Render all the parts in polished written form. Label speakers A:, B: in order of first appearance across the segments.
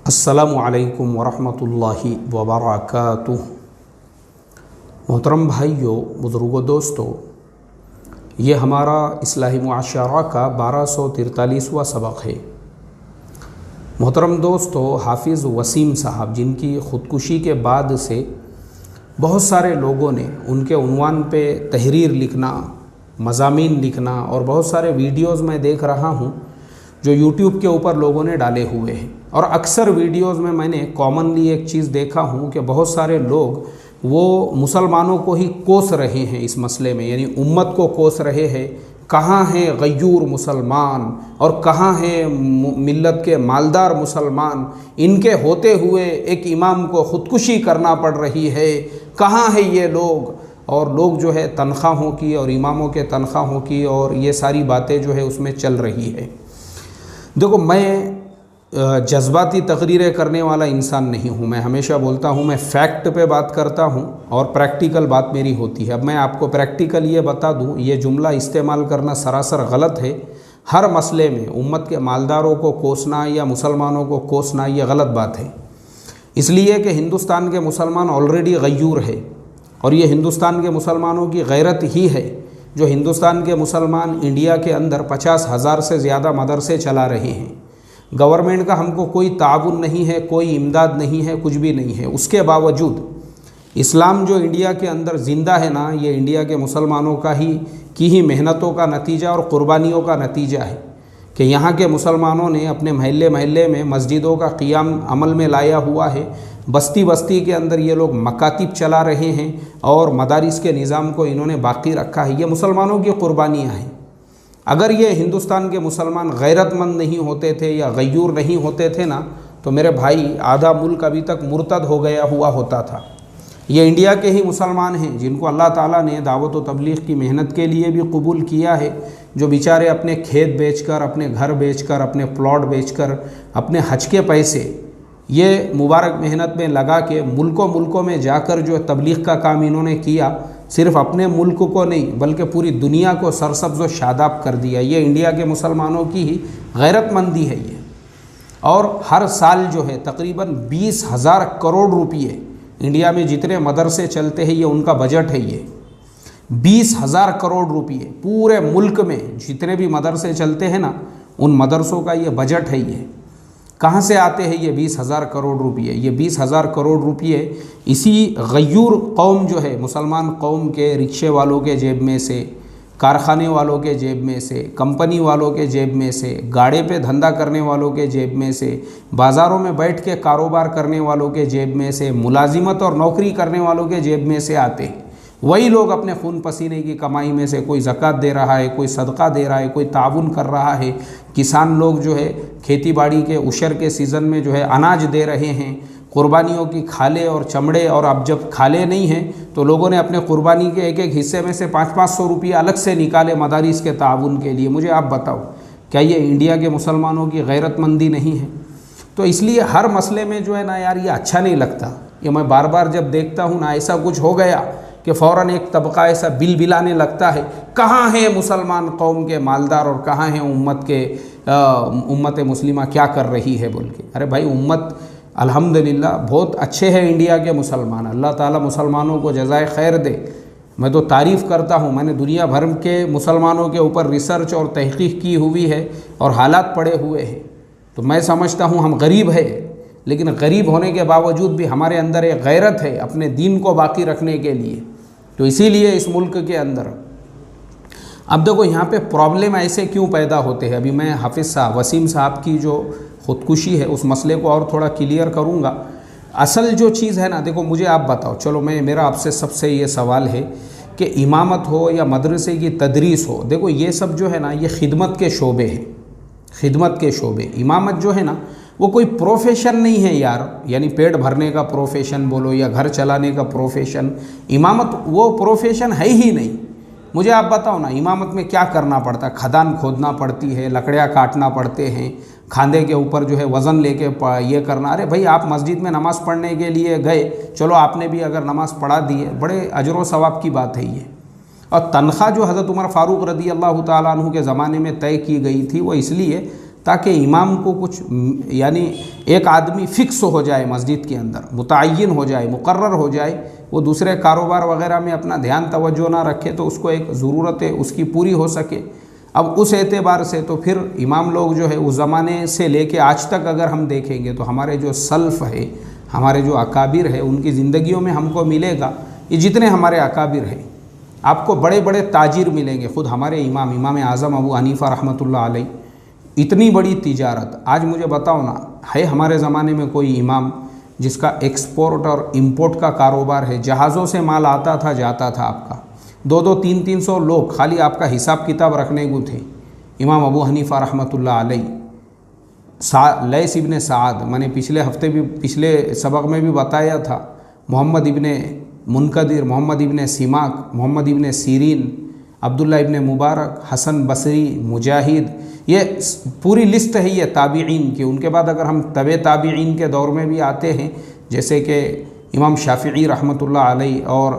A: अस्सलामु अलैकुम वरहमतुल्लाहि वबरकातुह। मोहतरम भाइयों, बुज़ुर्गों, दोस्तों, ये हमारा इस्लाही मुआशरा का 1243वां सबक है। मोहतरम दोस्तों, हाफिज़ वसीम साहब, जिनकी ख़ुदकुशी के बाद से बहुत सारे लोगों ने उनके उन्वान पे तहरीर लिखना, मज़ामीन लिखना और बहुत सारे वीडियोज़ मैं देख रहा हूँ जो यूट्यूब के ऊपर लोगों ने डाले हुए हैं। और अक्सर वीडियोज़ में मैंने कॉमनली एक चीज़ देखा हूँ कि बहुत सारे लोग वो मुसलमानों को ही कोस रहे हैं इस मसले में, यानी उम्मत को कोस रहे हैं। कहाँ हैं गयूर मुसलमान और कहाँ हैं मिल्लत के मालदार मुसलमान? इनके होते हुए एक इमाम को ख़ुदकुशी करना पड़ रही है। कहाँ है ये लोग? और लोग जो है तनख्वाहों की और इमामों के तनख्वाहों की और ये सारी बातें जो है उसमें चल रही है। देखो, मैं जज्बाती तकरीरें करने वाला इंसान नहीं हूँ। मैं हमेशा बोलता हूँ मैं फ़ैक्ट पे बात करता हूँ और प्रैक्टिकल बात मेरी होती है। अब मैं आपको प्रैक्टिकल ये बता दूँ, ये जुमला इस्तेमाल करना सरासर गलत है। हर मसले में उम्मत के मालदारों को कोसना या मुसलमानों को कोसना ये गलत बात है, इसलिए कि हिंदुस्तान के मुसलमान ऑलरेडी गयूर है और ये हिंदुस्तान के मुसलमानों की गैरत ही है जो हिंदुस्तान के मुसलमान इंडिया के अंदर 50,000 से ज़्यादा मदरसे चला रहे हैं। गवर्नमेंट का हमको कोई ताउन नहीं है, कोई इमदाद नहीं है, कुछ भी नहीं है। उसके बावजूद इस्लाम जो इंडिया के अंदर ज़िंदा है ना, ये इंडिया के मुसलमानों की ही मेहनतों का नतीजा और क़ुरबानियों का नतीजा है कि यहाँ के मुसलमानों ने अपने महल्ले महल्ले में मस्जिदों का क़ियाम अमल में लाया हुआ है। बस्ती बस्ती के अंदर ये लोग मकातिब चला रहे हैं और मदारिस के निज़ाम को इन्होंने बाकी रखा है। ये मुसलमानों की क़ुरबानियाँ हैं। अगर ये हिंदुस्तान के मुसलमान गैरतमंद नहीं होते थे या गयूर नहीं होते थे ना, तो मेरे भाई आधा मुल्क अभी तक मुर्तद हो गया हुआ होता था। ये इंडिया के ही मुसलमान हैं जिनको अल्लाह ताला ने दावत व तबलीग की मेहनत के लिए भी कबूल किया है, जो बेचारे अपने खेत बेचकर, अपने घर बेचकर, अपने प्लॉट बेचकर, अपने हज के पैसे ये मुबारक मेहनत में लगा के मुल्कों में जाकर जो तबलीग का काम इन्होंने किया, सिर्फ़ अपने मुल्क को नहीं बल्कि पूरी दुनिया को सरसब्ज़ व शादाब कर दिया। ये इंडिया के मुसलमानों की ही गैरतमंदी है ये। और हर साल जो है तकरीबन 20,000 करोड़ रुपये इंडिया में जितने मदरसे चलते हैं ये उनका बजट है। ये 20,000 करोड़ रुपये पूरे मुल्क में जितने भी मदरसे चलते हैं ना, उन मदरसों का ये बजट है। ये कहाँ से आते हैं ये 20,000 करोड़ रुपये? ये 20,000 करोड़ रुपये इसी गयूर कौम जो है, मुसलमान कौम के रिक्शे वालों के जेब में से, कारखाने वालों के जेब में से, कंपनी वालों के जेब में से, गाड़े पे धंधा करने वालों के जेब में से, बाज़ारों में बैठ के कारोबार करने वालों के जेब में से, मुलाजिमत और नौकरी करने वालों के जेब में से आते हैं। वही लोग अपने खून पसीने की कमाई में से कोई ज़कात दे रहा है, कोई सदका दे रहा है, कोई ताउन कर रहा है। किसान लोग जो है खेती बाड़ी के उशर के सीज़न में जो है अनाज दे रहे हैं, कुर्बानियों की खाले और चमड़े। और अब जब खाले नहीं हैं तो लोगों ने अपने कुर्बानी के एक एक हिस्से में से 500-500 रुपये अलग से निकाले मदारिस के ताउन के लिए। मुझे आप बताओ, क्या ये इंडिया के मुसलमानों की गैरतमंदी नहीं है? तो इसलिए हर मसले में जो है ना यार, ये अच्छा नहीं लगता। ये मैं बार बार जब देखता हूँ ना, ऐसा कुछ हो गया कि फ़ौरन एक तबका ऐसा बिल बिलाने लगता है, कहाँ है मुसलमान कौम के मालदार और कहाँ है उम्मत मुस्लिमा क्या कर रही है बोल के। अरे भाई, उम्मत अल्हम्दुलिल्लाह बहुत अच्छे हैं इंडिया के मुसलमान। अल्लाह ताला मुसलमानों को जज़ाए खैर दे। मैं तो तारीफ़ करता हूँ। मैंने दुनिया भर के मुसलमानों के ऊपर रिसर्च और तहक़ीक़ की हुई है और हालात पड़े हुए हैं। तो मैं समझता हूँ हम गरीब है, लेकिन गरीब होने के बावजूद भी हमारे अंदर एक गैरत है अपने दीन को बाकी रखने के लिए। तो इसीलिए इस मुल्क के अंदर अब देखो यहाँ पे प्रॉब्लम ऐसे क्यों पैदा होते हैं। अभी मैं हाफिज़ साहब, वसीम साहब की जो ख़ुदकुशी है उस मसले को और थोड़ा क्लियर करूँगा। असल जो चीज़ है ना, देखो मुझे आप बताओ, चलो मेरा आपसे सबसे ये सवाल है कि इमामत हो या मदरसे की तदरीस हो, देखो ये सब जो है ना ये खिदमत के शोबे हैं, खिदमत के शोबे। इमामत जो है ना वो कोई प्रोफेशन नहीं है यार, यानी पेट भरने का प्रोफेशन बोलो या घर चलाने का प्रोफेशन। इमामत वो प्रोफेशन है ही नहीं। मुझे आप बताओ ना, इमामत में क्या करना पड़ता है? खदान खोदना पड़ती है, लकड़ियाँ काटना पड़ते हैं, खांधे के ऊपर जो है वज़न लेके ये करना। अरे भाई, आप मस्जिद में नमाज़ पढ़ने के लिए गए, चलो आपने भी अगर नमाज़ पढ़ा दी है, बड़े अजर व सवाब की बात है ये। और तनख्वाह जो हज़रत उमर फ़ारूक रज़ी अल्लाह ताला अन्हु के ज़माने में तय की गई थी, वो इसलिए ताकि इमाम को कुछ यानी एक आदमी फ़िक्स हो जाए मस्जिद के अंदर, मुतय्यन हो जाए, मुकर्रर हो जाए, वो दूसरे कारोबार वगैरह में अपना ध्यान तवज्जो ना रखे तो उसको एक ज़रूरत है उसकी पूरी हो सके। अब उस एतबार से तो फिर इमाम लोग जो है उस ज़माने से लेके आज तक अगर हम देखेंगे तो हमारे जो सल्फ़ है, हमारे जो अकाबिर है, उनकी ज़िंदगियों में हमको मिलेगा, ये जितने हमारे अकाबिर हैं आपको बड़े बड़े ताजिर मिलेंगे। ख़ुद हमारे इमाम आज़म अबू हनीफ़ा रहमतुल्लाह अलैह, इतनी बड़ी तिजारत। आज मुझे बताओ ना, है हमारे ज़माने में कोई इमाम जिसका एक्सपोर्ट और इंपोर्ट का कारोबार है, जहाज़ों से माल आता था जाता था, आपका 2-2, 300 लोग खाली आपका हिसाब किताब रखने को थे। इमाम अबू हनीफ़ा रहमतुल्लाह अलैह, लैस इब्ने साद, मैंने पिछले हफ्ते भी पिछले सबक में भी बताया था, मोहम्मद इब्ने मुनकदिर, मोहम्मद इब्ने सिमाक, मोहम्मद इब्ने सीरीन, अब्दुल्ला इब्ने मुबारक, हसन बसरी, मुजाहिद, ये पूरी लिस्ट है ये ताबीईन की। उनके बाद अगर हम तबे ताबीईन के दौर में भी आते हैं, जैसे कि इमाम शाफ़िई रहमतुल्लाह अलैह और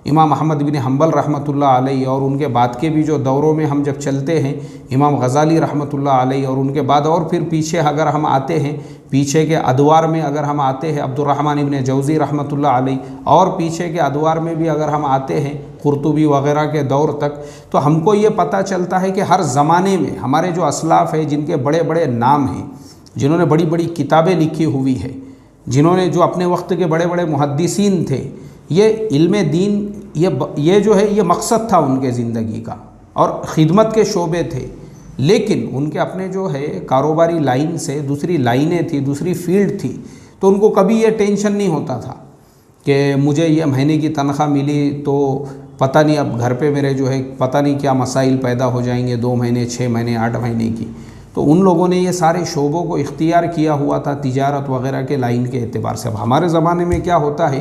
A: इमाम अहमद बिन हम्बल रहमतुल्लाह अलैह, और उनके बाद के भी जो दौरों में हम जब चलते हैं, इमाम गज़ाली रहमतुल्लाह अलैह, और उनके बाद और फिर पीछे अगर हम आते हैं, पीछे के अदवार में अगर हम आते हैं, अब्दुर्रहमान इब्न जौज़ी रहमतुल्लाह अलैह, और पीछे के अदवार में भी अगर हम आते हैं, कुर्तुबी वग़ैरह के दौर तक, तो हमको ये पता चलता है कि हर ज़माने में हमारे जो असलाफ़ हैं, जिनके बड़े बड़े नाम हैं, जिन्होंने बड़ी बड़ी किताबें लिखी हुई है, जिन्होंने जो अपने वक्त के बड़े बड़े मुहद्दिसीन थे, ये इल्म दीन ये जो है ये मकसद था उनके ज़िंदगी का, और ख़िदमत के शोबे थे। लेकिन उनके अपने जो है कारोबारी लाइन से दूसरी लाइनें थी, दूसरी फील्ड थी, तो उनको कभी ये टेंशन नहीं होता था कि मुझे ये महीने की तनख्वाह मिली तो पता नहीं अब घर पे मेरे जो है पता नहीं क्या मसाइल पैदा हो जाएंगे, 2 महीने, 6 महीने, 8 महीने की। तो उन लोगों ने ये सारे शोबों को इख्तियार किया हुआ था तिजारत वगैरह के लाइन के एतबार से। अब हमारे ज़माने में क्या होता है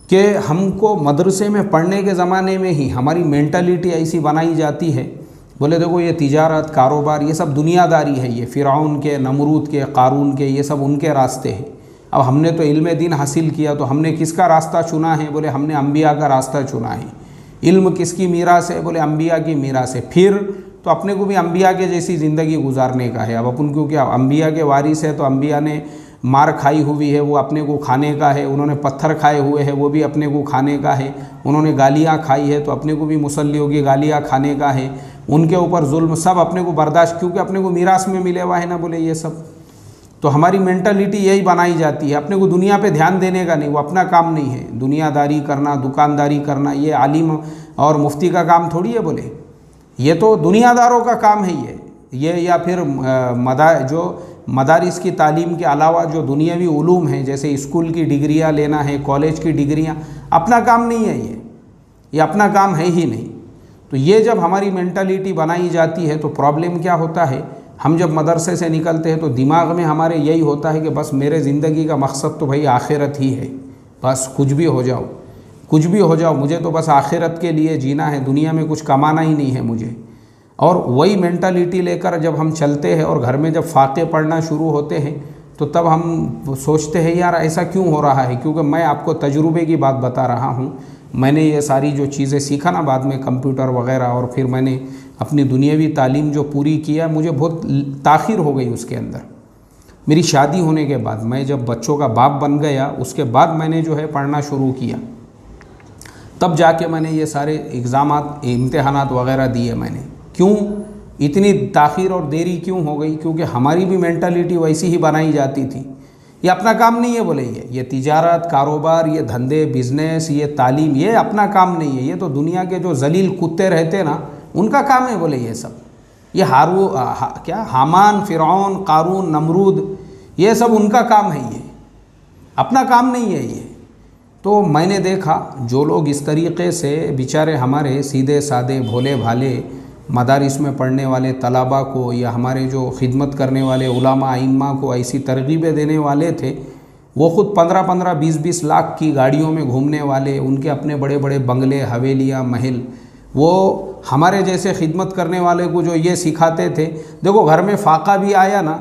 A: कि हमको मदरसे में पढ़ने के ज़माने में ही हमारी मेंटालिटी ऐसी बनाई जाती है, बोले देखो ये तिजारत, कारोबार, ये सब दुनियादारी है, ये फ़िरऔन के, नमरूद के, क़ारून के, ये सब उनके रास्ते हैं। अब हमने तो इल्म दीन हासिल किया, तो हमने किसका रास्ता चुना है? बोले हमने अम्बिया का रास्ता चुना है। इल्म किसकी मीरास है? बोले अम्बिया की मीरास है। फिर तो अपने को भी अम्बिया के जैसी ज़िंदगी गुजारने का है। अब अपन को क्या, अम्बिया के वारिस है तो अम्बिया ने मार खाई हुई है, वो अपने को खाने का है। उन्होंने पत्थर खाए हुए हैं, वो भी अपने को खाने का है। उन्होंने गालियाँ खाई है तो अपने को भी मुसल्लियों की गालियाँ खाने का है। उनके ऊपर जुल्म सब अपने को बर्दाश्त, क्योंकि अपने को मीरास में मिले हुआ है ना, बोले ये सब। तो हमारी मेंटालिटी यही बनाई जाती है, अपने को दुनिया पे ध्यान देने का नहीं, वो अपना काम नहीं है। दुनियादारी करना, दुकानदारी करना, ये आलिम और मुफ्ती का काम थोड़ी है, बोले ये तो दुनियादारों का काम है ये या फिर मदारिस की तालीम के अलावा जो दुनियावी उलूम हैं, जैसे स्कूल की डिग्रियां लेना है, कॉलेज की डिग्रियां, अपना काम नहीं है ये अपना काम है ही नहीं। तो ये जब हमारी मेंटालिटी बनाई जाती है तो प्रॉब्लम क्या होता है, हम जब मदरसे से निकलते हैं तो दिमाग में हमारे यही होता है कि बस मेरे ज़िंदगी का मकसद तो भाई आखिरत ही है, बस कुछ भी हो जाओ, कुछ भी हो जाओ, मुझे तो बस आखिरत के लिए जीना है, दुनिया में कुछ कमाना ही नहीं है मुझे। और वही मेंटालिटी लेकर जब हम चलते हैं और घर में जब फाक़े पढ़ना शुरू होते हैं तो तब हम सोचते हैं यार ऐसा क्यों हो रहा है। क्योंकि मैं आपको तजुर्बे की बात बता रहा हूँ, मैंने ये सारी जो चीज़ें सीखा ना बाद में, कंप्यूटर वगैरह, और फिर मैंने अपनी दुनियावी तालीम जो पूरी किया, मुझे बहुत ताख़ीर हो गई उसके अंदर। मेरी शादी होने के बाद, मैं जब बच्चों का बाप बन गया, उसके बाद मैंने जो है पढ़ना शुरू किया, तब जाके मैंने ये सारे एग्ज़ामात, इम्तिहानात वगैरह दिए मैंने। क्यों इतनी ताख़ीर और देरी क्यों हो गई? क्योंकि हमारी भी मेंटालिटी वैसी ही बनाई जाती थी, ये अपना काम नहीं है, बोले ये तिजारत, कारोबार, ये धंधे, बिज़नेस, ये तालीम, ये अपना काम नहीं है, ये तो दुनिया के जो जलील कुत्ते रहते ना उनका काम है, बोले ये सब। ये क्या हामान, फ़िरऔन, क़ारून, नमरूद, ये सब उनका काम है, ये अपना काम नहीं है ये। तो मैंने देखा जो लोग इस तरीक़े से बेचारे हमारे सीधे सादे भोले भाले मदारिस में पढ़ने वाले तलबा को, या हमारे जो खिदमत करने वाले उलामा आइम्मा को ऐसी तरगीबें देने वाले थे, वो ख़ुद 15-15, 20-20 लाख की गाड़ियों में घूमने वाले, उनके अपने बड़े बड़े बंगले, हवेलियाँ, महल, वो हमारे जैसे खिदमत करने वाले को जो ये सिखाते थे। देखो घर में फ़ाक़ा भी आया ना,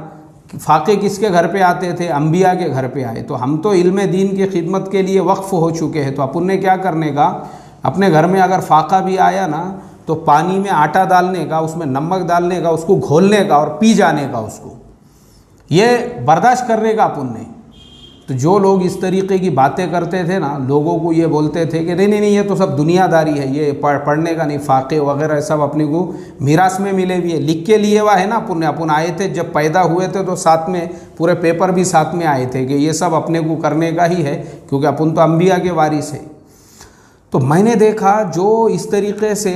A: फ़ाक़े किसके घर पे आते थे? अम्बिया के घर पे आए। तो हम तो इल्म दीन की खिदमत के लिए वक्फ़ हो चुके हैं, तो अपन ने क्या करने का, अपने घर में अगर फ़ाक़ा भी आया ना तो पानी में आटा डालने का, उसमें नमक डालने का, उसको घोलने का और पी जाने का, उसको ये बर्दाश्त करने का अपन नहीं। तो जो लोग इस तरीके की बातें करते थे ना, लोगों को ये बोलते थे कि नहीं नहीं नहीं, ये तो सब दुनियादारी है, ये पढ़ने का नहीं, फाके वगैरह सब अपने को मीरास में मिले हुए है, लिख के लिए हुआ है ना। अपन आए थे जब पैदा हुए थे तो साथ में पूरे पेपर भी साथ में आए थे कि ये सब अपने को करने का ही है, क्योंकि अपन तो अंबिया के वारिस है। तो मैंने देखा जो इस तरीके से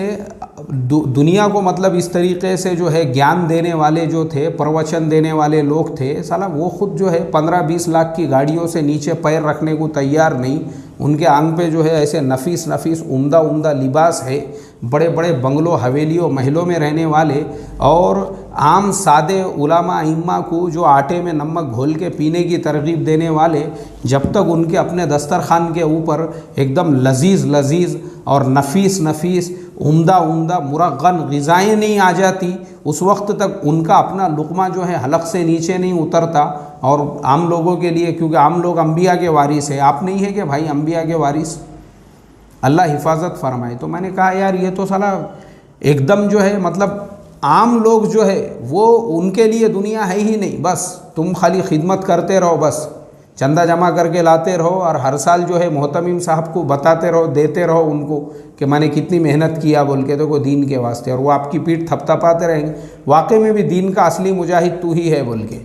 A: दुनिया को मतलब इस तरीके से जो है ज्ञान देने वाले जो थे, प्रवचन देने वाले लोग थे, साला वो खुद जो है 15-20 लाख की गाड़ियों से नीचे पैर रखने को तैयार नहीं। उनके आंग पे जो है ऐसे नफीस नफीस उम्दा उम्दा लिबास है, बड़े बड़े बंगलों हवेलियों महलों में रहने वाले, और आम सादे उलामा इम्मा को जो आटे में नमक घोल के पीने की तरगीब देने वाले, जब तक उनके अपने दस्तरखान के ऊपर एकदम लजीज़ लजीज़ और नफीस नफीस उम्दा उम्दा मुरग़्ग़न ग़िज़ाएँ नहीं आ जाती, उस वक्त तक उनका अपना लुक़मा जो है हलक से नीचे नहीं उतरता। और आम लोगों के लिए, क्योंकि आम लोग अंबिया के वारिस है, आप नहीं है कि भाई अंबिया के वारिस, अल्लाह हिफाजत फरमाए। तो मैंने कहा यार ये तो साला एकदम जो है मतलब आम लोग जो है वो उनके लिए दुनिया है ही नहीं। बस तुम खाली खिदमत करते रहो, बस चंदा जमा करके लाते रहो और हर साल जो है मोहतमिम साहब को बताते रहो, देते रहो उनको कि मैंने कितनी मेहनत किया बोल के, देखो दीन के वास्ते, और वो आपकी पीठ थपथपाते रहेंगे, वाकई में भी दीन का असली मुजाहिद तू ही है बोल के।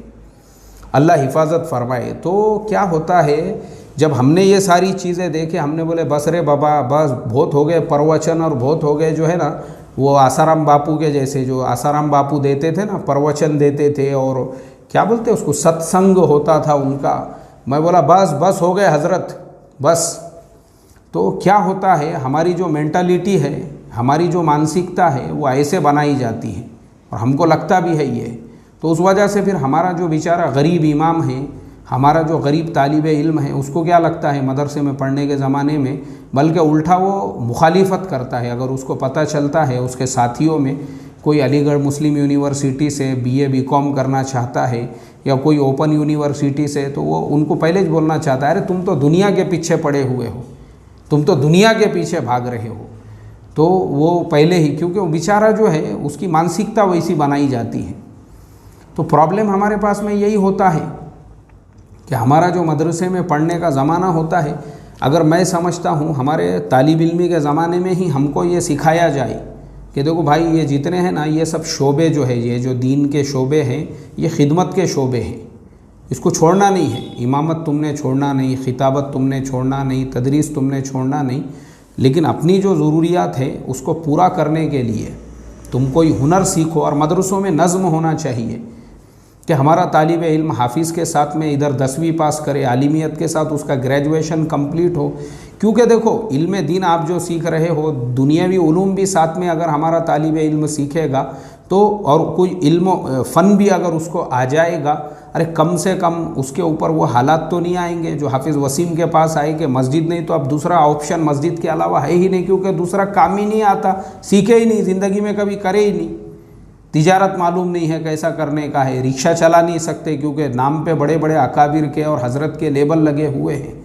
A: अल्लाह हिफाजत फरमाए। तो क्या होता है, जब हमने ये सारी चीज़ें देखे, हमने बोले बस रे बाबा, बस बहुत हो गए प्रवचन और बहुत हो गए जो है ना वो आसाराम बापू के जैसे, जो आसाराम बापू देते थे ना, प्रवचन देते थे और क्या बोलते उसको, सत्संग होता था उनका। मैं बोला बस बस हो गए हज़रत, बस। तो क्या होता है, हमारी जो मेंटालिटी है, हमारी जो मानसिकता है वो ऐसे बनाई जाती है और हमको लगता भी है ये। तो उस वजह से फिर हमारा जो बेचारा गरीब इमाम है, हमारा जो गरीब तालिब इल्म है, उसको क्या लगता है मदरसे में पढ़ने के ज़माने में, बल्कि उल्टा वो मुखालिफत करता है। अगर उसको पता चलता है उसके साथियों में कोई अलीगढ़ मुस्लिम यूनिवर्सिटी से BA BCom करना चाहता है या कोई ओपन यूनिवर्सिटी से, तो वो उनको पहले ही बोलना चाहता है, अरे तुम तो दुनिया के पीछे पड़े हुए हो, तुम तो दुनिया के पीछे भाग रहे हो। तो वो पहले ही, क्योंकि वो बेचारा जो है उसकी मानसिकता वैसी बनाई जाती है। तो प्रॉब्लम हमारे पास में यही होता है कि हमारा जो मदरसे में पढ़ने का ज़माना होता है, अगर मैं समझता हूँ हमारे तालिब इल्मी के ज़माने में ही हमको ये सिखाया जाए कि देखो भाई ये जितने हैं ना, ये सब शोबे जो है, ये जो दीन के शोबे हैं, ये खिदमत के शोबे हैं, इसको छोड़ना नहीं है। इमामत तुमने छोड़ना नहीं, खिताबत तुमने छोड़ना नहीं, तदरीस तुमने छोड़ना नहीं, लेकिन अपनी जो ज़रूरियात है उसको पूरा करने के लिए तुम कोई हुनर सीखो। और मदरसों में नज़्म होना चाहिए कि हमारा तालिब इल्म हाफिज़ के साथ में इधर 10वीं पास करे, आलिमियत के साथ उसका ग्रेजुएशन कंप्लीट हो। क्योंकि देखो इल्म दीन आप जो सीख रहे हो, दुनियावी उलूम भी साथ में अगर हमारा तालिब इल्म सीखेगा तो, और कोई इल्म फ़न भी अगर उसको आ जाएगा, अरे कम से कम उसके ऊपर वो हालात तो नहीं आएंगे जो हाफिज़ वसीम के पास आए कि मस्जिद नहीं तो अब दूसरा ऑप्शन मस्जिद के अलावा है ही नहीं, क्योंकि दूसरा काम ही नहीं आता, सीखे ही नहीं, ज़िंदगी में कभी करे ही नहीं, तिजारत मालूम नहीं है कैसा करने का है, रिक्शा चला नहीं सकते क्योंकि नाम पे बड़े बड़े अकाबिर के और हज़रत के लेबल लगे हुए हैं,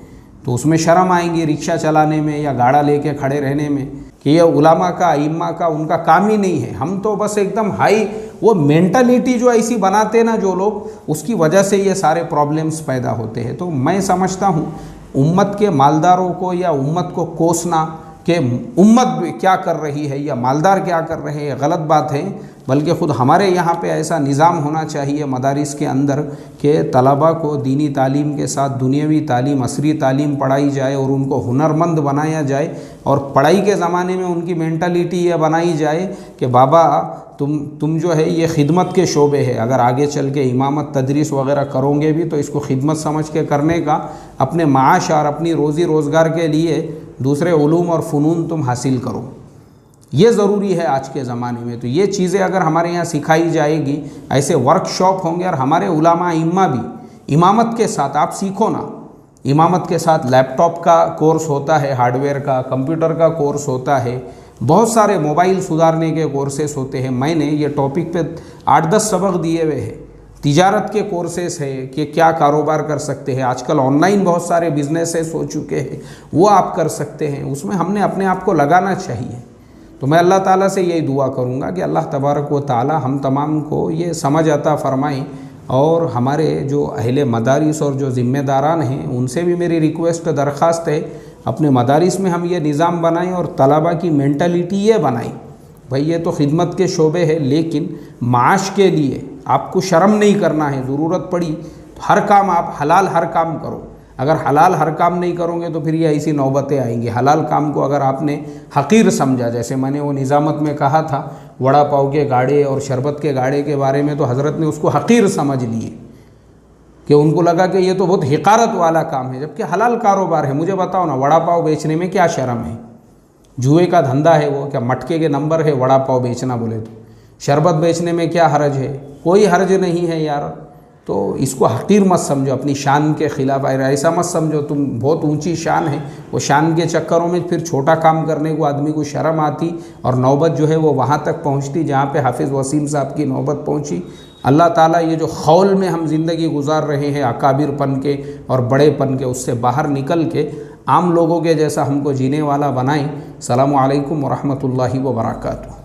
A: तो उसमें शर्म आएंगी रिक्शा चलाने में या गाड़ा लेके खड़े रहने में कि ये उलामा का, इम्मा का, उनका काम ही नहीं है। हम तो बस एकदम हाई, वो मेंटालिटी जो ऐसी बनाते ना जो लोग, उसकी वजह से ये सारे प्रॉब्लम्स पैदा होते हैं। तो मैं समझता हूँ उम्मत के मालदारों को या उम्मत को कोसना कि उम्मत क्या कर रही है या मालदार क्या कर रहे हैं, गलत बात है। बल्कि ख़ुद हमारे यहाँ पे ऐसा निज़ाम होना चाहिए मदारिस के अंदर कि तलबा को दीनी तालीम के साथ दुनियावी तालीम, असरी तालीम पढ़ाई जाए और उनको हुनरमंद बनाया जाए। और पढ़ाई के ज़माने में उनकी मेंटालिटी ये बनाई जाए कि बाबा तुम जो है ये खिदमत के शोबे है, अगर आगे चल के इमामत तदरीस वगैरह करोगे भी तो इसको खिदमत समझ के करने का, अपने माश और अपनी रोज़ी रोज़गार के लिए दूसरे उलूम और फ़नून तुम हासिल करो, ये ज़रूरी है आज के ज़माने में। तो ये चीज़ें अगर हमारे यहाँ सिखाई जाएगी, ऐसे वर्कशॉप होंगे और हमारे उलामा इम्मा भी इमामत के साथ, आप सीखो ना, इमामत के साथ लैपटॉप का कोर्स होता है, हार्डवेयर का, कंप्यूटर का कोर्स होता है, बहुत सारे मोबाइल सुधारने के कोर्सेस होते हैं। मैंने ये टॉपिक पे 8-10 सबक दिए हुए हैं। तिजारत के कोर्सेस है कि क्या कारोबार कर सकते हैं, आजकल ऑनलाइन बहुत सारे बिजनेसेस हो चुके हैं, वो आप कर सकते हैं, उसमें हमने अपने आप को लगाना चाहिए। तो मैं अल्लाह ताला से यही दुआ करूँगा कि अल्लाह तबारक व ताला हम तमाम को ये समझ अता फ़रमाएँ, और हमारे जो अहले मदारिस और जो ज़िम्मेदारान हैं उनसे भी मेरी रिक्वेस्ट दरख्वास्त है, अपने मदारिस में हम ये निज़ाम बनाएं और तलबा की मेंटलिटी ये बनाएं, भाई ये तो खिदमत के शोबे है, लेकिन माश के लिए आपको शर्म नहीं करना है। ज़रूरत पड़ी तो हर काम आप हलाल हर काम करो। अगर हलाल हर काम नहीं करोगे तो फिर ये ऐसी नौबतें आएंगी। हलाल काम को अगर आपने हकीर समझा, जैसे मैंने वो निज़ामत में कहा था वड़ा पाव के गाड़े और शरबत के गाड़े के बारे में, तो हज़रत ने उसको हकीर समझ लिए कि उनको लगा कि ये तो बहुत हिकारत वाला काम है, जबकि हलाल कारोबार है। मुझे बताओ ना, वड़ा पाव बेचने में क्या शर्म है? जुए का धंधा है वो, क्या मटके के नंबर है वड़ा पाव बेचना बोले तो? शरबत बेचने में क्या हर्ज है? कोई हर्ज नहीं है यार। तो इसको हकीर मत समझो, अपनी शान के ख़िलाफ़ ऐसा मत समझो तुम बहुत ऊंची शान है। वो शान के चक्करों में फिर छोटा काम करने को आदमी को शर्म आती, और नौबत जो है वो वहाँ तक पहुँचती जहाँ पे हाफिज़ वसीम साहब की नौबत पहुँची। अल्लाह ताला ये जो खौल में हम ज़िंदगी गुजार रहे हैं अकाबिरपन के और बड़ेपन के, उससे बाहर निकल के आम लोगों के जैसा हमको जीने वाला बनाएं। सलामु अलैकुम व रहमतुल्लाहि व बरकातुहू।